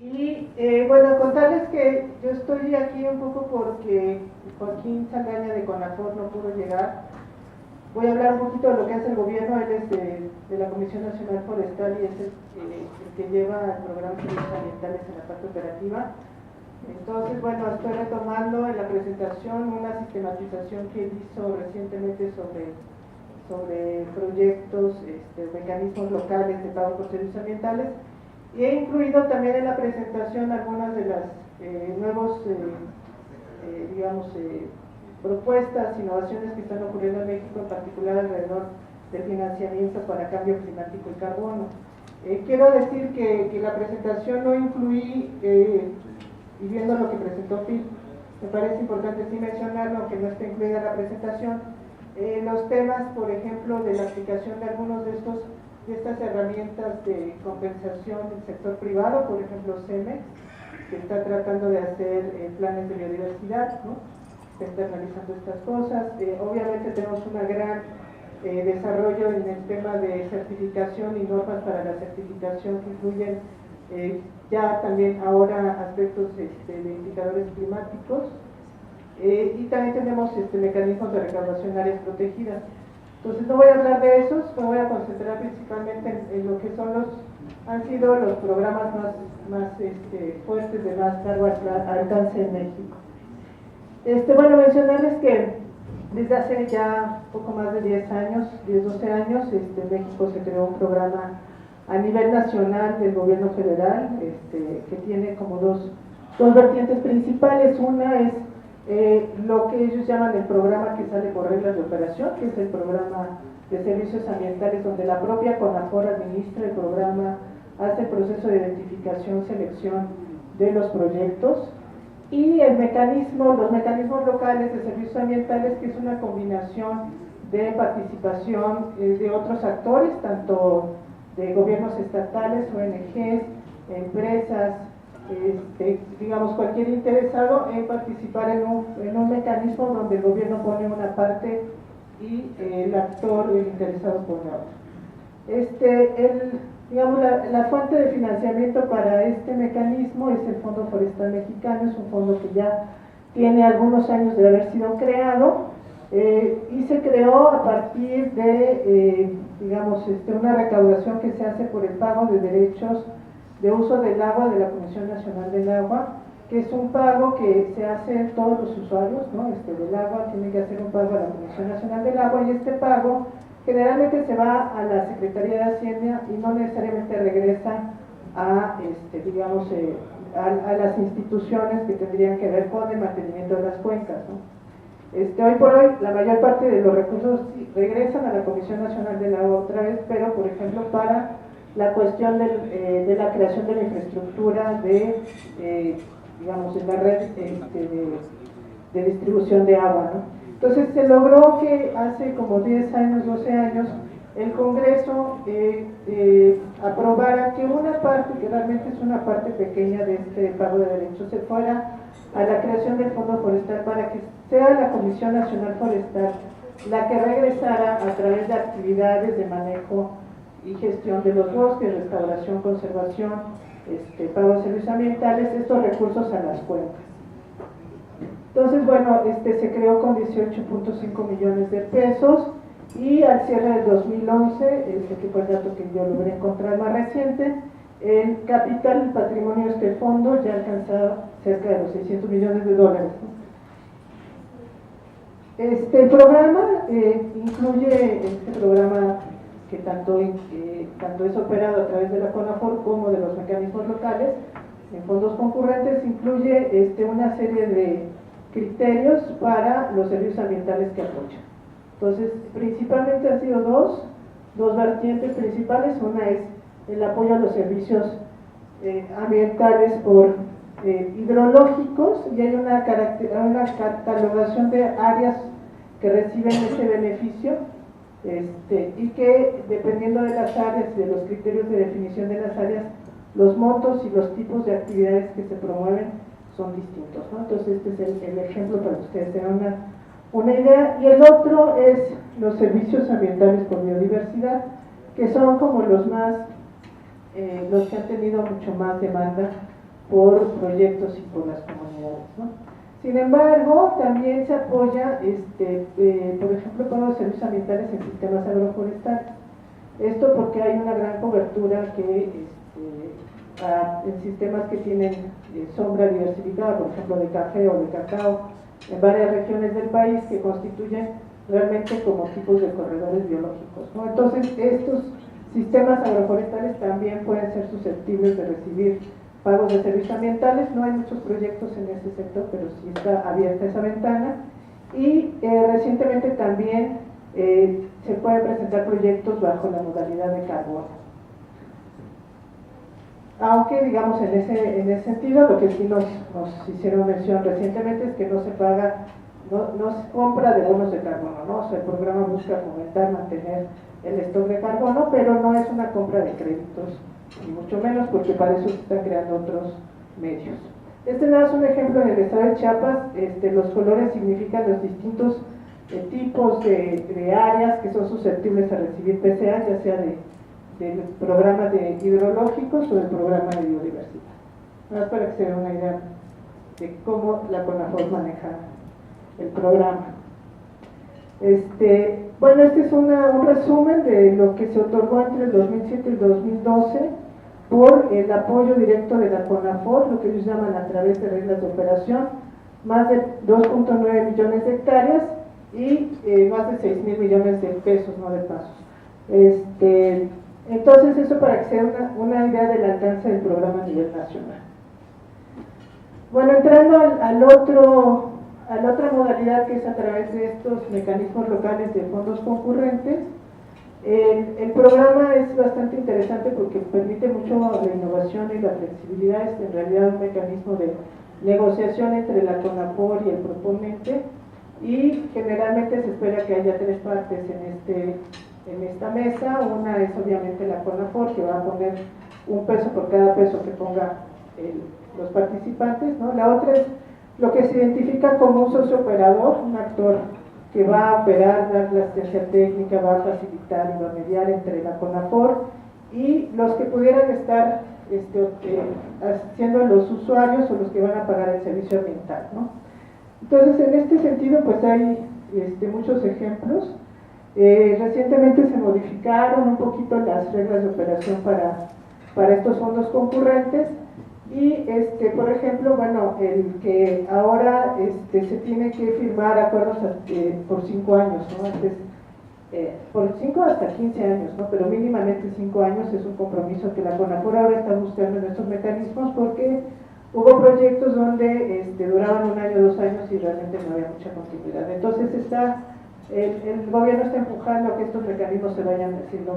Y bueno, contarles que yo estoy aquí un poco porque Joaquín Saldaña de CONAFOR no pudo llegar. Voy a hablar un poquito de lo que hace el gobierno. Él es de la Comisión Nacional Forestal y es el que lleva el programa de servicios ambientales en la parte operativa. Entonces, bueno, estoy retomando en la presentación una sistematización que él hizo recientemente sobre proyectos, mecanismos locales de pago por servicios ambientales, y he incluido también en la presentación algunas de las nuevos, propuestas, innovaciones que están ocurriendo en México, en particular alrededor del financiamiento para cambio climático y carbono. Quiero decir que la presentación no incluí, y viendo lo que presentó Phil, me parece importante sí mencionarlo, aunque no esté incluida en la presentación, los temas, por ejemplo, de la aplicación de algunos de estas herramientas de compensación del sector privado, por ejemplo CEMEX, que está tratando de hacer planes de biodiversidad, ¿no? Está internalizando estas cosas. Obviamente tenemos un gran desarrollo en el tema de certificación y normas para la certificación que incluyen ya también ahora aspectos de indicadores climáticos, y también tenemos mecanismos de recaudación en áreas protegidas. Entonces no voy a hablar de esos, me voy a concentrar principalmente en lo que han sido los programas más fuertes, de más largo alcance en México. Bueno, mencionarles que desde hace ya poco más de 10 años, 10-12 años, en México se creó un programa a nivel nacional del gobierno federal, que tiene como dos vertientes principales. Una es lo que ellos llaman el programa que sale por reglas de operación, que es el programa de servicios ambientales, donde la propia CONAFOR administra el programa, hace el proceso de identificación, selección de los proyectos, y los mecanismos locales de servicios ambientales, que es una combinación de participación de otros actores, tanto de gobiernos estatales, ONGs, empresas, digamos cualquier interesado en participar en un mecanismo donde el gobierno pone una parte y el actor, el interesado, pone otra. La fuente de financiamiento para este mecanismo es el Fondo Forestal Mexicano. Es un fondo que ya tiene algunos años de haber sido creado, y se creó a partir de una recaudación que se hace por el pago de derechos de uso del agua de la Comisión Nacional del Agua, que es un pago que se hace todos los usuarios, ¿no? Del agua tienen que hacer un pago a la Comisión Nacional del Agua, y este pago generalmente se va a la Secretaría de Hacienda y no necesariamente regresa a las instituciones que tendrían que ver con el mantenimiento de las cuencas, ¿no? Hoy por hoy la mayor parte de los recursos regresan a la Comisión Nacional del Agua otra vez, pero por ejemplo para la cuestión de la creación de la infraestructura de la red de distribución de agua, ¿no? Entonces se logró que hace como 10 años, 12 años, el Congreso aprobara que una parte, que realmente es una parte pequeña de este pago de derechos, se fuera a la creación del Fondo Forestal, para que sea la Comisión Nacional Forestal la que regresara a través de actividades de manejo y gestión de los bosques, restauración, conservación, pago de servicios ambientales, estos recursos a las cuencas. Entonces, bueno, se creó con 18.5 millones de pesos, y al cierre del 2011, que fue el dato que yo logré encontrar más reciente, el capital y patrimonio de este fondo ya alcanzaba cerca de los 600 millones de dólares. El programa incluye programa que tanto es operado a través de la CONAFOR como de los mecanismos locales en fondos concurrentes. Incluye una serie de criterios para los servicios ambientales que apoyan. Entonces, principalmente han sido dos vertientes principales. Una es el apoyo a los servicios ambientales por hidrológicos, y hay una catalogación de áreas que reciben ese beneficio, y que dependiendo de las áreas, de los criterios de definición de las áreas, los montos y los tipos de actividades que se promueven son distintos, ¿no? Entonces este es el ejemplo para que ustedes tengan una idea. Y el otro es los servicios ambientales por biodiversidad, que son como los que han tenido mucho más demanda por proyectos y por las comunidades, ¿no? Sin embargo, también se apoya, por ejemplo, con los servicios ambientales en sistemas agroforestales. Esto porque hay una gran cobertura en sistemas que tienen sombra diversificada, por ejemplo, de café o de cacao, en varias regiones del país que constituyen realmente como tipos de corredores biológicos, ¿no? Entonces, estos sistemas agroforestales también pueden ser susceptibles de recibir pagos de servicios ambientales. No hay muchos proyectos en ese sector, pero sí está abierta esa ventana. Y recientemente también se pueden presentar proyectos bajo la modalidad de carbono. Aunque, digamos, en ese sentido, lo que sí nos hicieron mención recientemente es que no se paga, no se compra de bonos de carbono, ¿no? O sea, el programa busca fomentar, mantener el stock de carbono, pero no es una compra de créditos, ni mucho menos, porque para eso se están creando otros medios. Este nada es un ejemplo en el estado de Chiapas. Los colores significan los distintos tipos de áreas que son susceptibles a recibir PCA, ya sea del programa de hidrológicos o del programa de biodiversidad. Nada más para que se dé una idea de cómo la CONAFOR maneja el programa. Bueno, este es un resumen de lo que se otorgó entre el 2007 y el 2012 por el apoyo directo de la CONAFOR, lo que ellos llaman a través de reglas de operación, más de 2.9 millones de hectáreas y más de 6.000 millones de pesos, no de pasos. Entonces, eso para que sea una idea del alcance del programa a nivel nacional. Bueno, entrando a la otra modalidad, que es a través de estos mecanismos locales de fondos concurrentes, el programa es bastante interesante porque permite mucho la innovación y la flexibilidad. Es en realidad un mecanismo de negociación entre la CONAFOR y el proponente, y generalmente se espera que haya tres partes en esta mesa. Una es obviamente la CONAFOR, que va a poner un peso por cada peso que ponga los participantes, ¿no? La otra es lo que se identifica como un socio operador, un actor que va a operar, dar la asistencia técnica, va a facilitar y va a mediar entre la CONAFOR y los que pudieran estar siendo los usuarios o los que van a pagar el servicio ambiental, ¿no? Entonces, en este sentido, pues hay muchos ejemplos. Recientemente se modificaron un poquito las reglas de operación para estos fondos concurrentes, y por ejemplo, bueno, el que ahora se tiene que firmar acuerdos por 5 años, ¿no? Antes, por 5 hasta 15 años, ¿no? Pero mínimamente 5 años es un compromiso que la CONAFOR ahora está buscando en estos mecanismos, porque hubo proyectos donde duraban 1 año, 2 años y realmente no había mucha continuidad. Entonces el gobierno está empujando a que estos mecanismos se vayan haciendo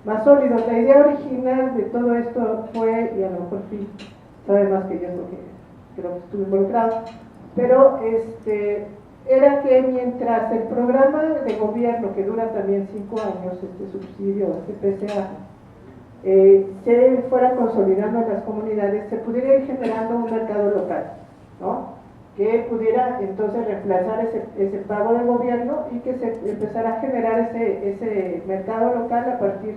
más sólidos. La idea original de todo esto fue, y a lo mejor sí sabe más que yo porque creo que estuve involucrado, pero era que mientras el programa de gobierno, que dura también 5 años, subsidio, PCA, se fuera consolidando en las comunidades, se pudiera ir generando un mercado local, ¿no? Que pudiera entonces reemplazar ese pago del gobierno y que se empezara a generar ese mercado local a partir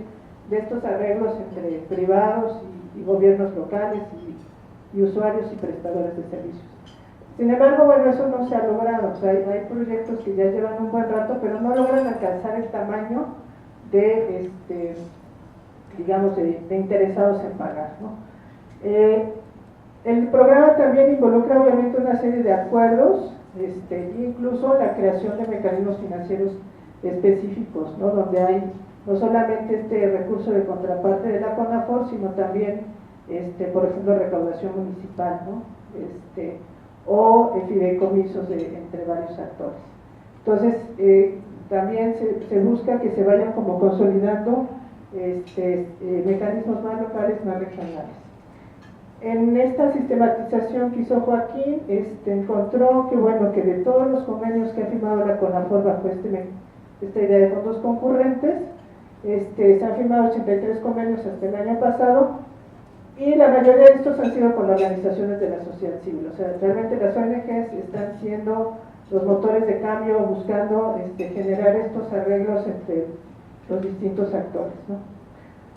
de estos arreglos entre privados y gobiernos locales y usuarios y prestadores de servicios. Sin embargo, bueno, eso no se ha logrado. O sea, hay proyectos que ya llevan un buen rato, pero no logran alcanzar el tamaño de, digamos, de interesados en pagar, ¿no? El programa también involucra obviamente una serie de acuerdos, incluso la creación de mecanismos financieros específicos, ¿no? Donde hay no solamente este recurso de contraparte de la CONAFOR, sino también, por ejemplo, recaudación municipal, ¿no? O fideicomisos entre varios actores. Entonces, también se busca que se vayan como consolidando mecanismos más locales, más regionales. En esta sistematización que hizo Joaquín, encontró que, bueno, que de todos los convenios que ha firmado la CONAFOR bajo esta idea de fondos concurrentes, se han firmado 83 convenios hasta el año pasado, y la mayoría de estos han sido con organizaciones de la sociedad civil. O sea, realmente las ONGs están siendo los motores de cambio, buscando generar estos arreglos entre los distintos actores, ¿no?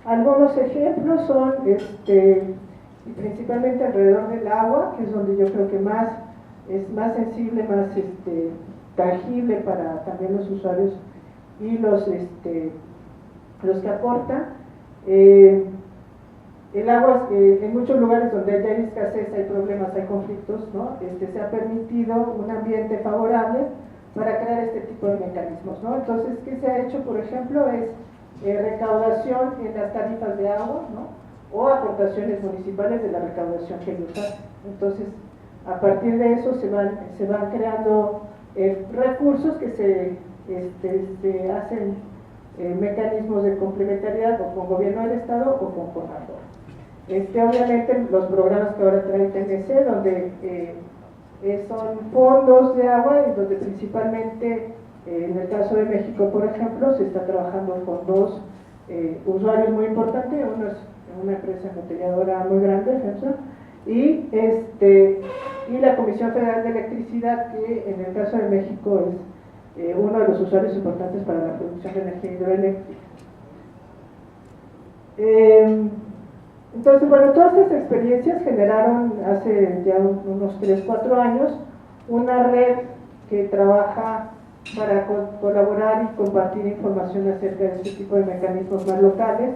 Algunos ejemplos son y principalmente alrededor del agua, que es donde yo creo que es más sensible, más tangible para también los usuarios y los que aportan. El agua, en muchos lugares donde hay escasez, hay problemas, hay conflictos, ¿no? Se ha permitido un ambiente favorable para crear este tipo de mecanismos, ¿no? Entonces, ¿qué se ha hecho, por ejemplo? Es recaudación en las tarifas de agua, ¿no? O aportaciones municipales de la recaudación que ellos hacen. Entonces, a partir de eso se van creando recursos que se hacen mecanismos de complementariedad o con gobierno del estado o con CONAFOR. Obviamente los programas que ahora trae TNC, donde son fondos de agua y donde principalmente en el caso de México, por ejemplo, se está trabajando con dos usuarios muy importantes. Uno es una empresa embotelladora muy grande, FEMSA, y la Comisión Federal de Electricidad, que en el caso de México es uno de los usuarios importantes para la producción de energía hidroeléctrica. Entonces, bueno, todas estas experiencias generaron hace ya unos 3-4 años una red que trabaja para colaborar y compartir información acerca de este tipo de mecanismos más locales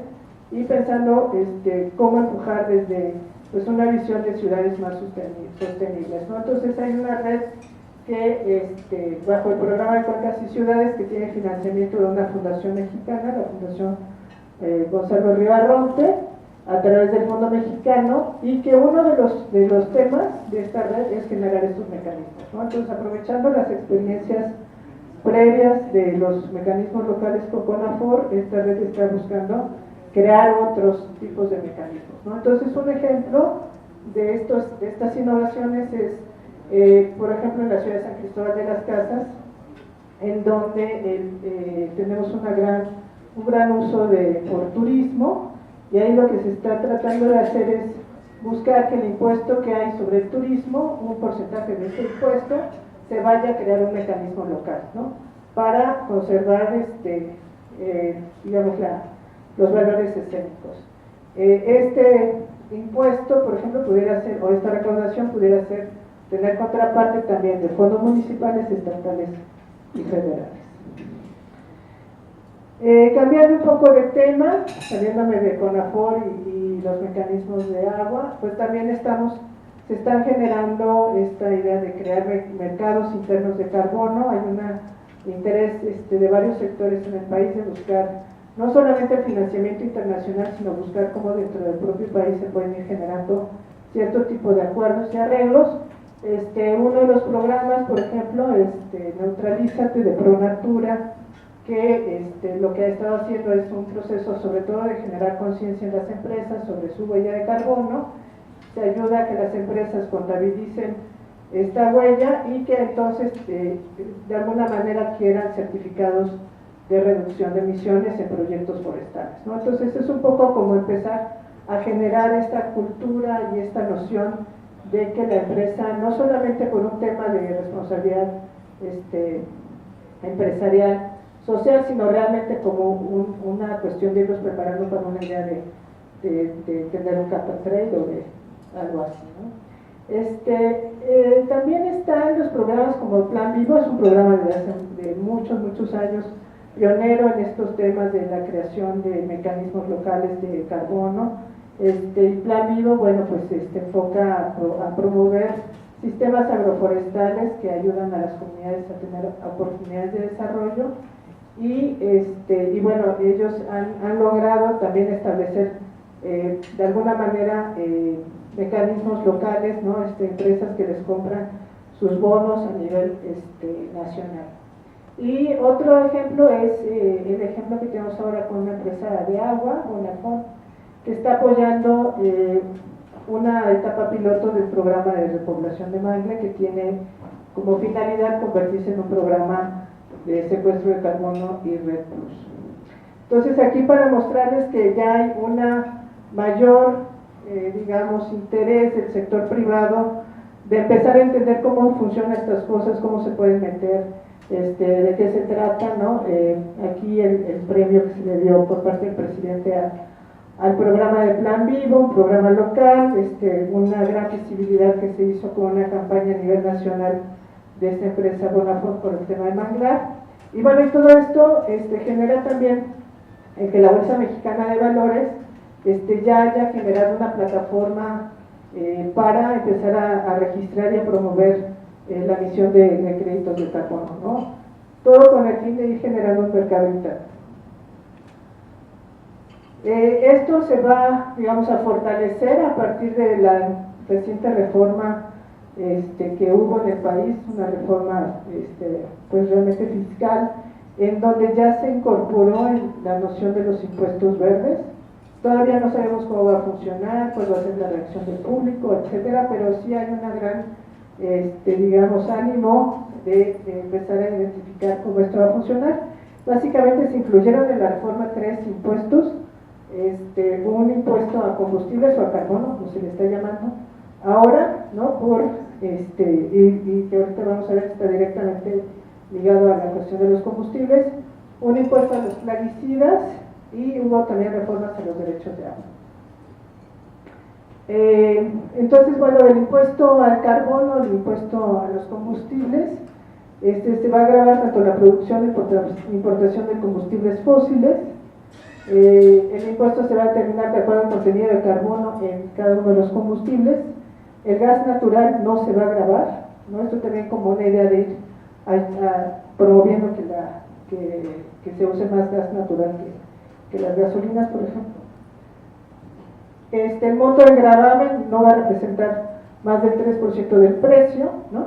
y pensando cómo empujar desde una visión de ciudades más sostenibles, ¿no? Entonces hay una red que bajo el programa de Cuencas y Ciudades, que tiene financiamiento de una fundación mexicana, la Fundación Gonzalo Ribarronte, a través del Fondo Mexicano, y que uno de los temas de esta red es generar estos mecanismos, ¿no? Entonces, aprovechando las experiencias previas de los mecanismos locales con CONAFOR, esta red está buscando crear otros tipos de mecanismos, ¿no? Entonces, un ejemplo de estas innovaciones es, por ejemplo, en la ciudad de San Cristóbal de las Casas, en donde tenemos un gran uso por turismo, y ahí lo que se está tratando de hacer es buscar que el impuesto que hay sobre el turismo, un porcentaje de ese impuesto, se vaya a crear un mecanismo local, ¿no? Para conservar digamos, los valores escénicos. Este impuesto, por ejemplo, pudiera ser, o esta recaudación pudiera ser, tener contraparte también de fondos municipales, estatales y federales. Cambiando un poco de tema, saliéndome de CONAFOR y los mecanismos de agua, pues también se están generando esta idea de crear mercados internos de carbono. Hay un interés de varios sectores en el país de buscar no solamente el financiamiento internacional, sino buscar cómo dentro del propio país se pueden ir generando cierto tipo de acuerdos y arreglos. Uno de los programas, por ejemplo, Neutralízate, de ProNatura, que lo que ha estado haciendo es un proceso sobre todo de generar conciencia en las empresas sobre su huella de carbono. Se ayuda a que las empresas contabilicen esta huella y que entonces de alguna manera adquieran certificados de reducción de emisiones en proyectos forestales, ¿no? Entonces es un poco como empezar a generar esta cultura y esta noción de que la empresa, no solamente por un tema de responsabilidad empresarial, social, sino realmente como una cuestión de irlos preparando para una idea de tener un cap and trade o de algo así, ¿no? También están los programas como el Plan Vivo. Es un programa de muchos años, pionero en estos temas de la creación de mecanismos locales de carbono. El Plan Vivo, bueno, pues enfoca a promover sistemas agroforestales que ayudan a las comunidades a tener oportunidades de desarrollo y bueno, ellos han logrado también establecer de alguna manera mecanismos locales, ¿no? Empresas que les compran sus bonos a nivel nacional. Y otro ejemplo es el ejemplo que tenemos ahora con una empresa de agua, Bonafont, que está apoyando una etapa piloto del programa de repoblación de mangle, que tiene como finalidad convertirse en un programa de secuestro de carbono y Red Plus. Entonces, aquí para mostrarles que ya hay una mayor digamos, interés del sector privado de empezar a entender cómo funcionan estas cosas, cómo se pueden meter, de qué se trata, ¿no? Aquí el premio que se le dio por parte del presidente al programa de Plan Vivo, un programa local, una gran visibilidad que se hizo con una campaña a nivel nacional de esta empresa Bonafont por el tema de manglar. Y bueno, y todo esto genera también que la Bolsa Mexicana de Valores ya haya generado una plataforma para empezar a registrar y a promover la emisión de créditos de carbono, ¿no? Todo con el fin de ir generando un mercado interno. Esto se va, digamos, a fortalecer a partir de la reciente reforma que hubo en el país, una reforma pues realmente fiscal, en donde ya se incorporó la noción de los impuestos verdes. Todavía no sabemos cómo va a funcionar, cuál va a ser la reacción del público, etcétera, pero sí hay una gran, digamos, ánimo de empezar a identificar cómo esto va a funcionar. Básicamente se incluyeron en la reforma 3 impuestos, un impuesto a combustibles o a carbono, como se le está llamando ahora, ¿no? Y que ahorita vamos a ver está directamente ligado a la cuestión de los combustibles, un impuesto a los plaguicidas y hubo también reformas a los derechos de agua. Entonces, bueno, el impuesto al carbono, el impuesto a los combustibles, se va a gravar tanto la producción e importación de combustibles fósiles. El impuesto se va a determinar de acuerdo al contenido de carbono en cada uno de los combustibles. El gas natural no se va a gravar, ¿no? Esto también como una idea de ir promoviendo que se use más gas natural que las gasolinas, por ejemplo. El monto del gravamen no va a representar más del 3% del precio, ¿no?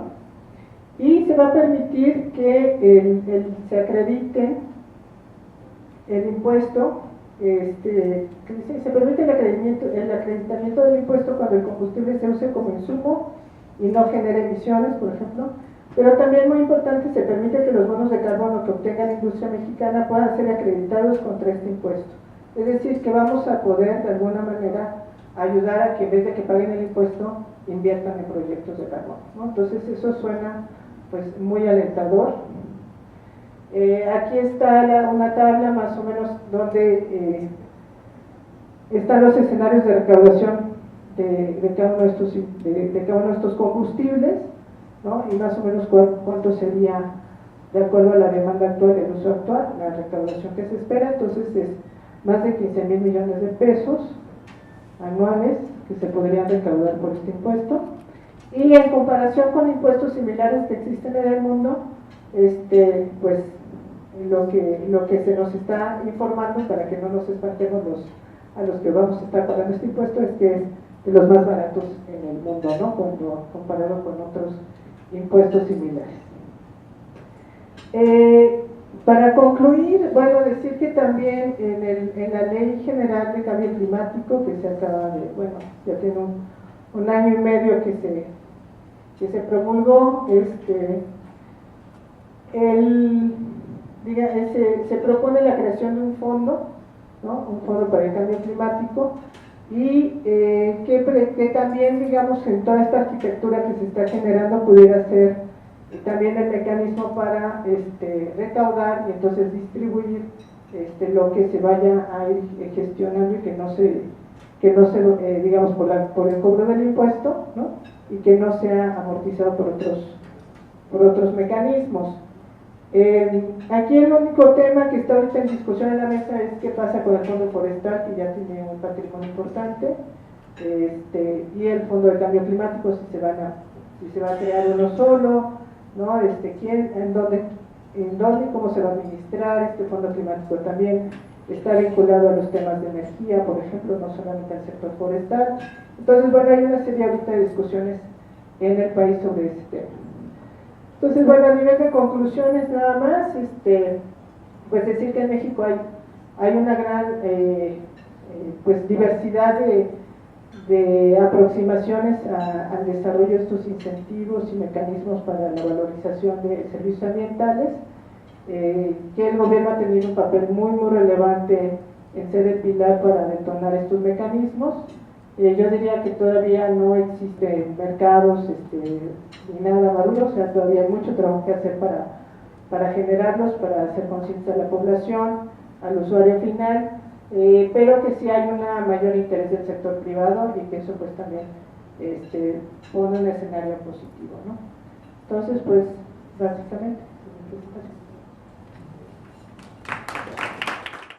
Y se va a permitir que se acredite el impuesto, se permite el acreditamiento del impuesto cuando el combustible se use como insumo y no genere emisiones, por ejemplo. Pero también muy importante, se permite que los bonos de carbono que obtenga la industria mexicana puedan ser acreditados contra este impuesto. Es decir, que vamos a poder de alguna manera ayudar a que en vez de que paguen el impuesto, inviertan en proyectos de carbono, ¿no? Entonces eso suena pues muy alentador. Aquí está una tabla más o menos donde están los escenarios de recaudación de cada uno de estos combustibles, ¿no? Y más o menos cuánto sería, de acuerdo a la demanda actual y el uso actual, la recaudación que se espera. Entonces es más de 15,000 millones de pesos anuales que se podrían recaudar por este impuesto. Y en comparación con impuestos similares que existen en el mundo, pues lo que se nos está informando, para que no nos espantemos a los que vamos a estar pagando este impuesto, es que es de los más baratos en el mundo, ¿no? Comparado con otros impuestos similares. Para concluir, bueno, decir que también en la Ley General de Cambio Climático, que se acaba de, bueno, ya tiene un año y medio que se promulgó, se propone la creación de un fondo, ¿no? Un fondo para el cambio climático, y que también, digamos, en toda esta arquitectura que se está generando pudiera ser también el mecanismo para recaudar y entonces distribuir lo que se vaya a ir gestionando y que no se digamos, por el cobro del impuesto, ¿no? Y que no sea amortizado por otros mecanismos. Aquí el único tema que está ahorita en discusión en la mesa es qué pasa con el Fondo Forestal, que ya tiene un patrimonio importante, y el Fondo de Cambio Climático, si se va a crear uno solo, ¿no? En dónde y cómo se va a administrar. Este Fondo Climático también está vinculado a los temas de energía, por ejemplo, no solamente al sector forestal. Entonces, bueno, hay una serie ahorita de discusiones en el país sobre este tema. Entonces, bueno, a nivel de conclusiones nada más, pues decir que en México hay una gran pues diversidad de aproximaciones al desarrollo de estos incentivos y mecanismos para la valorización de servicios ambientales, que el gobierno ha tenido un papel muy relevante en ser el pilar para detonar estos mecanismos. Yo diría que todavía no existen mercados ni nada maduro, o sea, todavía hay mucho trabajo que hacer para generarlos, para hacer conscientes a la población, al usuario final. pero que sí hay un mayor interés del sector privado y que eso pues también pone un escenario positivo, ¿no? Entonces, pues, básicamente,